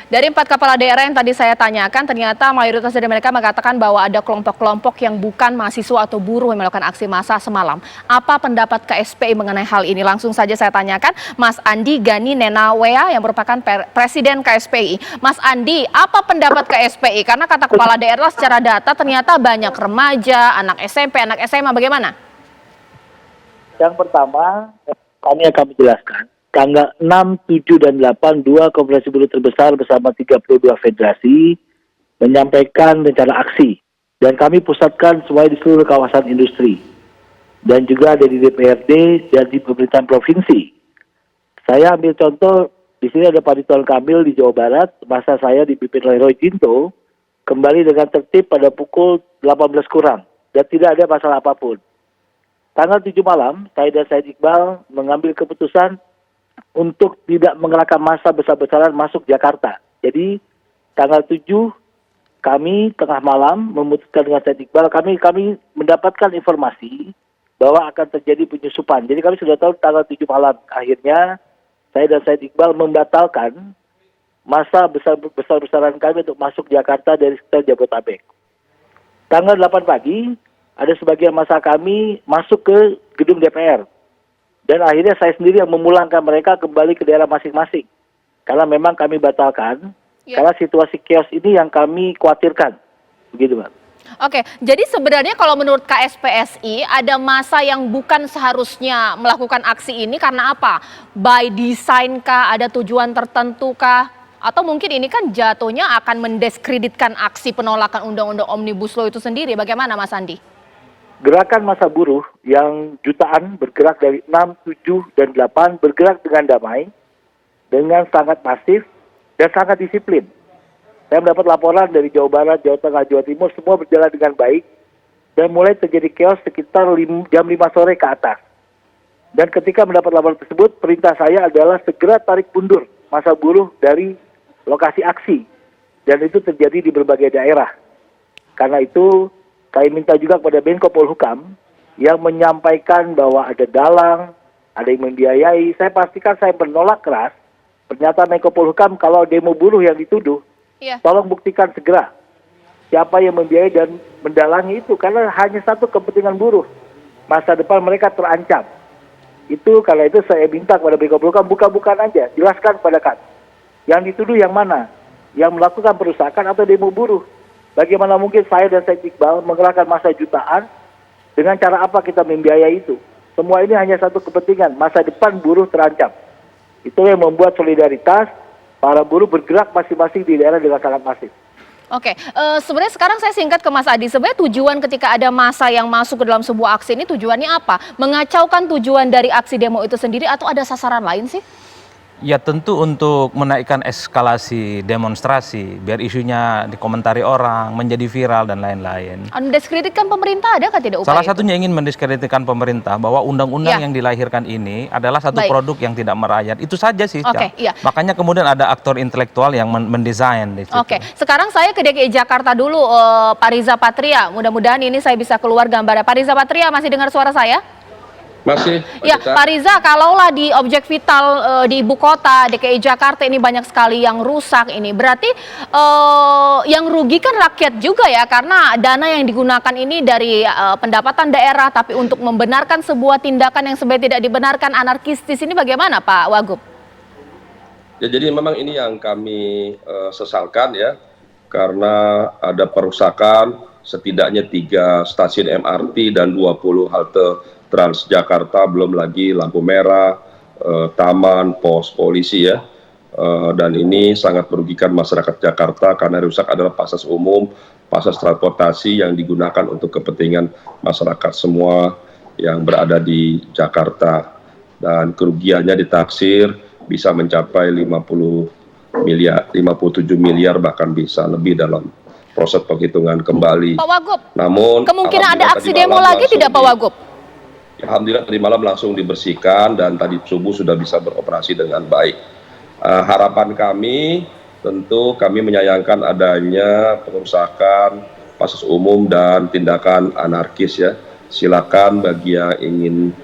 Dari 4 kepala daerah yang tadi saya tanyakan, ternyata mayoritas dari mereka mengatakan bahwa ada kelompok-kelompok yang bukan mahasiswa atau buruh yang melakukan aksi massa semalam. Apa pendapat KSPI mengenai hal ini? Langsung saja saya tanyakan Mas Andi Gani Nenawea yang merupakan Presiden KSPI. Mas Andi, apa pendapat KSPI? Karena kata kepala daerah secara data ternyata banyak remaja, anak SMP, anak SMA, bagaimana? Yang pertama, kami akan menjelaskan. Tanggal 6, 7, dan 8, dua konferensi buruh terbesar bersama 32 federasi menyampaikan rencana aksi. Dan kami pusatkan semuanya di seluruh kawasan industri. Dan juga ada di DPRD dan di pemerintahan provinsi. Saya ambil contoh, di sini ada Pak Ridwan Kamil di Jawa Barat, masa saya dipimpin oleh Roy Jinto, kembali dengan tertib pada pukul 18 kurang. Dan tidak ada masalah apapun. Tanggal 7 malam, saya dan Said Iqbal mengambil keputusan untuk tidak mengerahkan massa besar-besaran masuk Jakarta. Jadi tanggal 7 kami tengah malam memutuskan dengan Said Iqbal, kami mendapatkan informasi bahwa akan terjadi penyusupan. Jadi kami sudah tahu tanggal 7 malam. Akhirnya saya dan Said Iqbal membatalkan massa besar-besaran kami untuk masuk Jakarta dari sekitar Jabodetabek. Tanggal 8 pagi ada sebagian massa kami masuk ke gedung DPR. Dan akhirnya saya sendiri yang memulangkan mereka kembali ke daerah masing-masing. Karena memang kami batalkan, karena situasi chaos ini yang kami khawatirkan. Begitu, Mbak. Oke, jadi sebenarnya kalau menurut KSPSI ada massa yang bukan seharusnya melakukan aksi ini karena apa? By design kah, ada tujuan tertentu kah? Atau mungkin ini kan jatuhnya akan mendiskreditkan aksi penolakan Undang-Undang Omnibus Law itu sendiri. Bagaimana Mas Andi? Gerakan massa buruh yang jutaan bergerak dari 6, 7, dan 8 bergerak dengan damai, dengan sangat masif, dan sangat disiplin. Saya mendapat laporan dari Jawa Barat, Jawa Tengah, Jawa Timur, semua berjalan dengan baik, dan mulai terjadi chaos sekitar jam 5 sore ke atas. Dan ketika mendapat laporan tersebut, perintah saya adalah segera tarik mundur massa buruh dari lokasi aksi. Dan itu terjadi di berbagai daerah. Karena itu, saya minta juga kepada Menko Polhukam yang menyampaikan bahwa ada dalang, ada yang membiayai. Saya pastikan saya menolak keras pernyataan Menko Polhukam kalau demo buruh yang dituduh. Tolong buktikan segera siapa yang membiayai dan mendalangi itu. Karena hanya satu kepentingan buruh. Masa depan mereka terancam. Itu karena itu saya minta kepada Menko Polhukam buka-bukaan aja. Jelaskan kepada kami. Yang dituduh yang mana? Yang melakukan perusakan atau demo buruh? Bagaimana mungkin saya dan Said Iqbal mengerahkan massa jutaan, dengan cara apa kita membiayai itu? Semua ini hanya satu kepentingan, masa depan buruh terancam. Itu yang membuat solidaritas para buruh bergerak masing-masing di daerah dengan sangat masif. Oke, sebenarnya sekarang saya singkat ke Mas Adi. Sebenarnya tujuan ketika ada massa yang masuk ke dalam sebuah aksi ini tujuannya apa? Mengacaukan tujuan dari aksi demo itu sendiri atau ada sasaran lain sih? Ya tentu untuk menaikkan eskalasi demonstrasi, biar isunya dikomentari orang, menjadi viral dan lain-lain. Mendiskreditkan pemerintah, ada kan tidak upaya Salah satunya ingin mendiskreditkan pemerintah bahwa undang-undang yang dilahirkan ini adalah satu produk yang tidak merayat. Itu saja sih. Makanya kemudian ada aktor intelektual yang mendesain di situ. Oke, sekarang saya ke DKI Jakarta dulu, Pak Riza Patria. Mudah-mudahan ini saya bisa keluar gambarnya. Pak Riza Patria, masih dengar suara saya? Masih. Ya, Pak Riza, kalaulah di objek vital di ibu kota DKI Jakarta ini banyak sekali yang rusak ini, berarti yang rugi kan rakyat juga ya, karena dana yang digunakan ini dari pendapatan daerah, tapi untuk membenarkan sebuah tindakan yang sebenarnya tidak dibenarkan, anarkistis ini bagaimana Pak Wagub? Ya, jadi memang ini yang kami sesalkan ya, karena ada perusakan setidaknya 3 stasiun MRT dan 20 halte Transjakarta, belum lagi lampu merah, taman, pos polisi ya. Dan ini sangat merugikan masyarakat Jakarta karena rusak adalah fasilitas umum, fasilitas transportasi yang digunakan untuk kepentingan masyarakat semua yang berada di Jakarta. Dan kerugiannya ditaksir bisa mencapai 57 miliar bahkan bisa lebih dalam proses penghitungan kembali. Pak Wagub, namun kemungkinan ada aksi demo lagi tidak Pak Wagub? Alhamdulillah tadi malam langsung dibersihkan dan tadi subuh sudah bisa beroperasi dengan baik. Harapan kami tentu kami menyayangkan adanya pengerusakan fasilitas umum dan tindakan anarkis ya. Silakan bagi yang ingin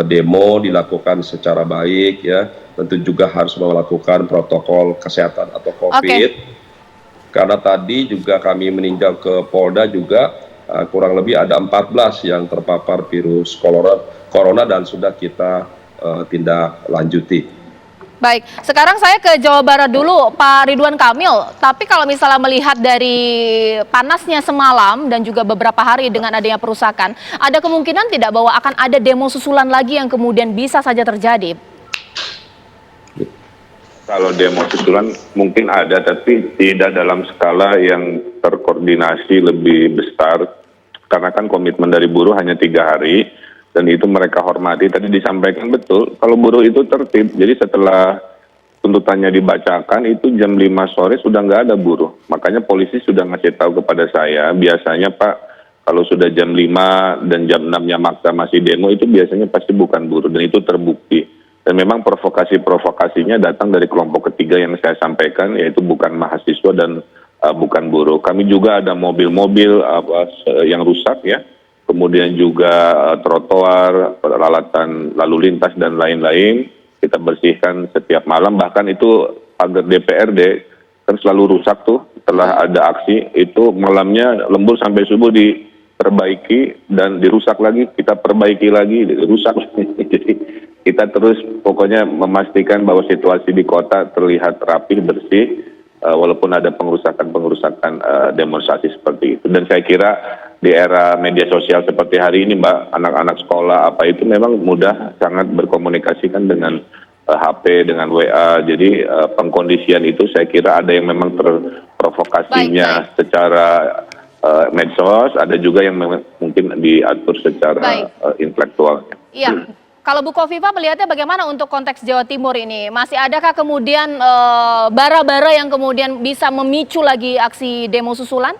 demo dilakukan secara baik ya, tentu juga harus melakukan protokol kesehatan atau COVID. Karena tadi juga kami meninjau ke Polda juga kurang lebih ada 14 yang terpapar virus corona dan sudah kita tindak lanjuti. Baik, sekarang saya ke Jawa Barat dulu, Pak Ridwan Kamil. Tapi kalau misalnya melihat dari panasnya semalam dan juga beberapa hari dengan adanya perusakan, ada kemungkinan tidak bahwa akan ada demo susulan lagi yang kemudian bisa saja terjadi? Kalau demo susulan mungkin ada, tapi tidak dalam skala yang terkoordinasi lebih besar. Karena kan komitmen dari buruh hanya 3 hari. Dan itu mereka hormati. Tadi disampaikan betul, kalau buruh itu tertib. Jadi setelah tuntutannya dibacakan, itu jam 5 sore sudah nggak ada buruh. Makanya polisi sudah ngasih tahu kepada saya, biasanya Pak, kalau sudah jam 5 dan jam 6-nya maksa masih demo, itu biasanya pasti bukan buruh. Dan itu terbukti. Dan memang provokasi-provokasinya datang dari kelompok ketiga yang saya sampaikan, yaitu bukan mahasiswa dan bukan buruh. Kami juga ada mobil-mobil yang rusak ya. Kemudian juga trotoar, peralatan lalu lintas dan lain-lain kita bersihkan setiap malam. Bahkan itu pagar DPRD kan selalu rusak tuh setelah ada aksi, itu malamnya lembur sampai subuh diperbaiki dan dirusak lagi, kita perbaiki lagi, dirusak lagi. Jadi kita terus pokoknya memastikan bahwa situasi di kota terlihat rapi, bersih, walaupun ada pengerusakan demonstrasi seperti itu. Dan saya kira di era media sosial seperti hari ini Mbak, anak-anak sekolah apa itu memang mudah sangat berkomunikasikan dengan HP, dengan WA. Jadi pengkondisian itu saya kira ada yang memang terprovokasinya secara medsos, ada juga yang mungkin diatur secara intelektual. Iya. Kalau Bu Kofifa melihatnya bagaimana untuk konteks Jawa Timur ini? Masih adakah kemudian bara-bara yang kemudian bisa memicu lagi aksi demo susulan?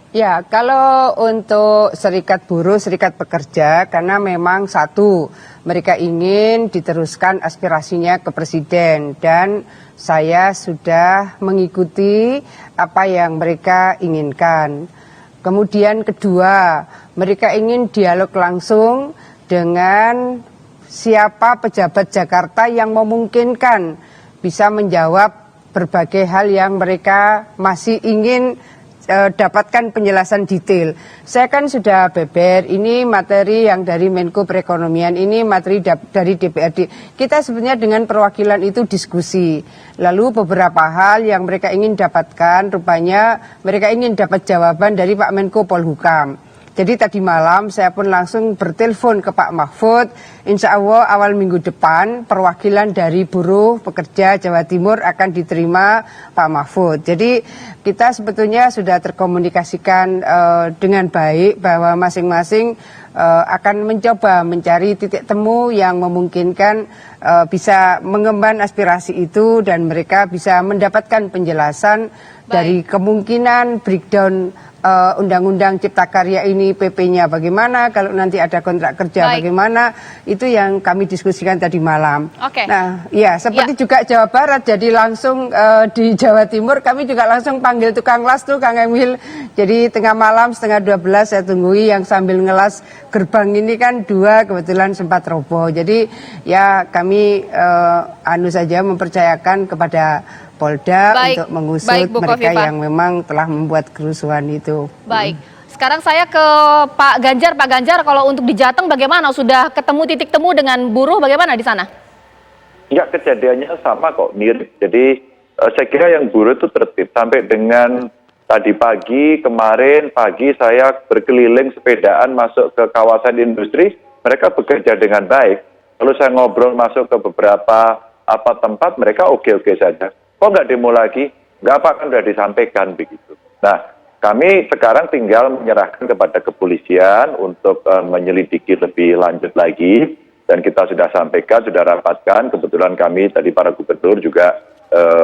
Ya, kalau untuk serikat buruh, serikat pekerja, karena memang satu, mereka ingin diteruskan aspirasinya ke Presiden dan saya sudah mengikuti apa yang mereka inginkan. Kemudian kedua, mereka ingin dialog langsung dengan siapa pejabat Jakarta yang memungkinkan bisa menjawab berbagai hal yang mereka masih ingin dapatkan penjelasan detail. Saya kan sudah beber, ini materi yang dari Menko Perekonomian, ini materi dari DPRD. Kita sebenarnya dengan perwakilan itu diskusi. Lalu beberapa hal yang mereka ingin dapatkan, rupanya mereka ingin dapat jawaban dari Pak Menko Polhukam. Jadi tadi malam saya pun langsung bertelepon ke Pak Mahfud, insya Allah awal minggu depan perwakilan dari buruh pekerja Jawa Timur akan diterima Pak Mahfud. Jadi kita sebetulnya sudah terkomunikasikan dengan baik bahwa masing-masing akan mencoba mencari titik temu yang memungkinkan bisa mengemban aspirasi itu dan mereka bisa mendapatkan penjelasan dari kemungkinan breakdown Undang-Undang Cipta Karya ini PP-nya bagaimana, kalau nanti ada kontrak kerja bagaimana, itu yang kami diskusikan tadi malam. Nah, ya seperti juga Jawa Barat, jadi langsung di Jawa Timur kami juga langsung panggil tukang las tuh Kang Emil. Jadi tengah malam setengah 12 saya tunggui yang sambil ngelas gerbang ini kan 2 kebetulan sempat roboh. Jadi ya kami saja mempercayakan kepada Polda untuk mengusut mereka yang memang telah membuat kerusuhan itu. Baik, sekarang saya ke Pak Ganjar. Pak Ganjar, kalau untuk di Jateng bagaimana? Sudah ketemu titik temu dengan buruh bagaimana di sana? Ya, kejadiannya sama kok, mirip. Jadi saya kira yang buruh itu tertib. Sampai dengan tadi pagi, kemarin pagi saya berkeliling sepedaan masuk ke kawasan industri, mereka bekerja dengan baik. Lalu saya ngobrol masuk ke beberapa tempat, mereka oke-oke saja. Kok nggak demo lagi? Nggak apa, kan sudah disampaikan begitu. Nah, kami sekarang tinggal menyerahkan kepada kepolisian untuk menyelidiki lebih lanjut lagi. Dan kita sudah sampaikan, sudah rapatkan. Kebetulan kami tadi para gubernur juga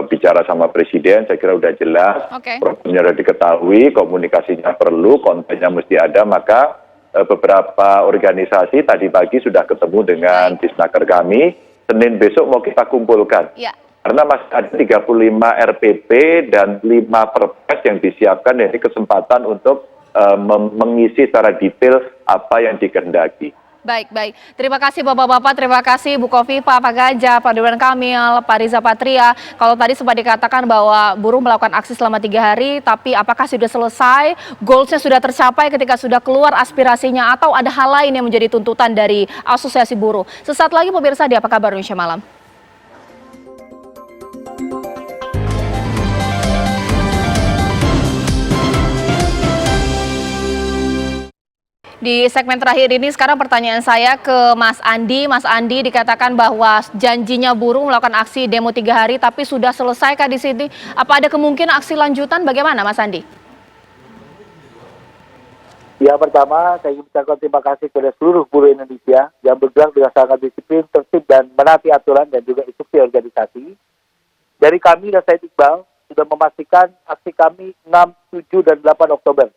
bicara sama presiden, saya kira sudah jelas. Problemnya sudah diketahui, komunikasinya perlu, kontennya mesti ada. Maka beberapa organisasi tadi pagi sudah ketemu dengan Disnaker kami. Senin besok mau kita kumpulkan. Karena masih ada 35 RPP dan 5 perpres yang disiapkan, jadi kesempatan untuk mengisi secara detail apa yang dikehendaki. Baik, baik. Terima kasih Bapak-Bapak, terima kasih Bu Kofifa, Pak Gajah, Pak Ridwan Kamil, Pak Riza Patria. Kalau tadi sempat dikatakan bahwa buruh melakukan aksi selama 3 hari, tapi apakah sudah selesai, goalsnya sudah tercapai ketika sudah keluar aspirasinya, atau ada hal lain yang menjadi tuntutan dari Asosiasi Buruh? Sesaat lagi pemirsa di Apa Kabar Indonesia Malam. Di segmen terakhir ini sekarang pertanyaan saya ke Mas Andi. Mas Andi, dikatakan bahwa janjinya buruh melakukan aksi demo 3 hari tapi sudah selesai kah di sini? Apa ada kemungkinan aksi lanjutan? Bagaimana Mas Andi? Ya, pertama saya ingin mengucapkan terima kasih kepada seluruh buruh Indonesia yang bergerak dengan sangat disiplin, tertib dan menaati aturan dan juga instruksi organisasi. Dari kami dan Said Iqbal sudah memastikan aksi kami 6, 7 dan 8 Oktober.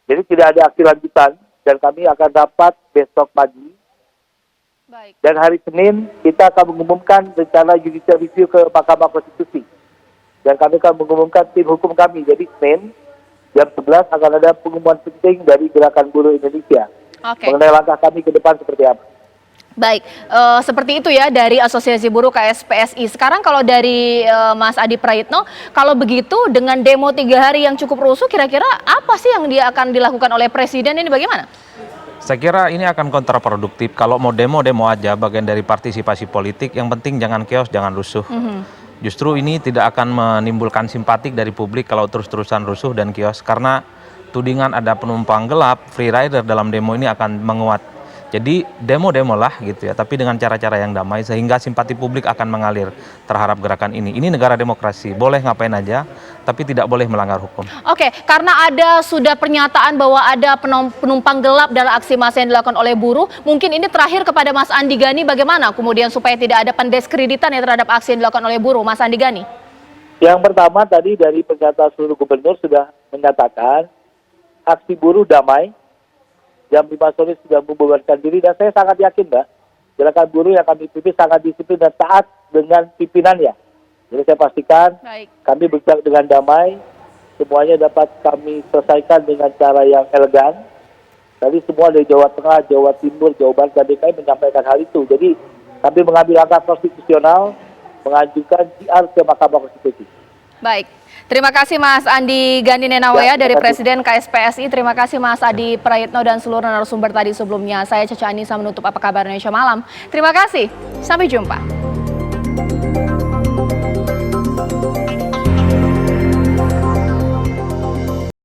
Jadi tidak ada aksi lanjutan dan kami akan rapat besok pagi. Baik. Dan hari Senin kita akan mengumumkan rencana judicial review ke Mahkamah Konstitusi. Dan kami akan mengumumkan tim hukum kami. Jadi Senin jam 11 akan ada pengumuman penting dari Gerakan Buruh Indonesia. Mengenai langkah kami ke depan seperti apa. Baik, seperti itu ya dari Asosiasi Buruh KSPSI. Sekarang kalau dari Mas Adi Praitno, kalau begitu dengan demo 3 hari yang cukup rusuh, kira-kira apa sih yang dia akan dilakukan oleh Presiden ini, bagaimana? Saya kira ini akan kontraproduktif. Kalau mau demo aja, bagian dari partisipasi politik. Yang penting jangan chaos, jangan rusuh. Justru ini tidak akan menimbulkan simpatik dari publik kalau terus-terusan rusuh dan chaos. Karena tudingan ada penumpang gelap, free rider dalam demo ini akan menguat. Jadi demo lah gitu ya, tapi dengan cara-cara yang damai sehingga simpati publik akan mengalir terhadap gerakan ini. Ini negara demokrasi, boleh ngapain aja, tapi tidak boleh melanggar hukum. Oke, karena ada sudah pernyataan bahwa ada penumpang gelap dalam aksi massa yang dilakukan oleh buruh, mungkin ini terakhir kepada Mas Andi Gani, bagaimana kemudian supaya tidak ada pendiskreditan yang terhadap aksi yang dilakukan oleh buruh, Mas Andi Gani? Yang pertama tadi dari pernyataan seluruh gubernur sudah menyatakan aksi buruh damai. Jam 5 sore sudah membubarkan diri dan saya sangat yakin Mbak, gerakan buruh yang kami pimpin sangat disiplin dan taat dengan pimpinannya. Jadi saya pastikan kami bergerak dengan damai, semuanya dapat kami selesaikan dengan cara yang elegan. Tadi semua dari Jawa Tengah, Jawa Timur, Jawa Barat dan DKI menyampaikan hal itu. Jadi kami mengambil langkah konstitusional, mengajukan JR ke Mahkamah Konstitusi. Baik. Terima kasih Mas Andi Gani Nenawea dari Presiden KSPSI. Terima kasih Mas Adi Praitno dan seluruh narasumber tadi sebelumnya. Saya Caca Anissa menutup Apa Kabar Indonesia Malam. Terima kasih. Sampai jumpa.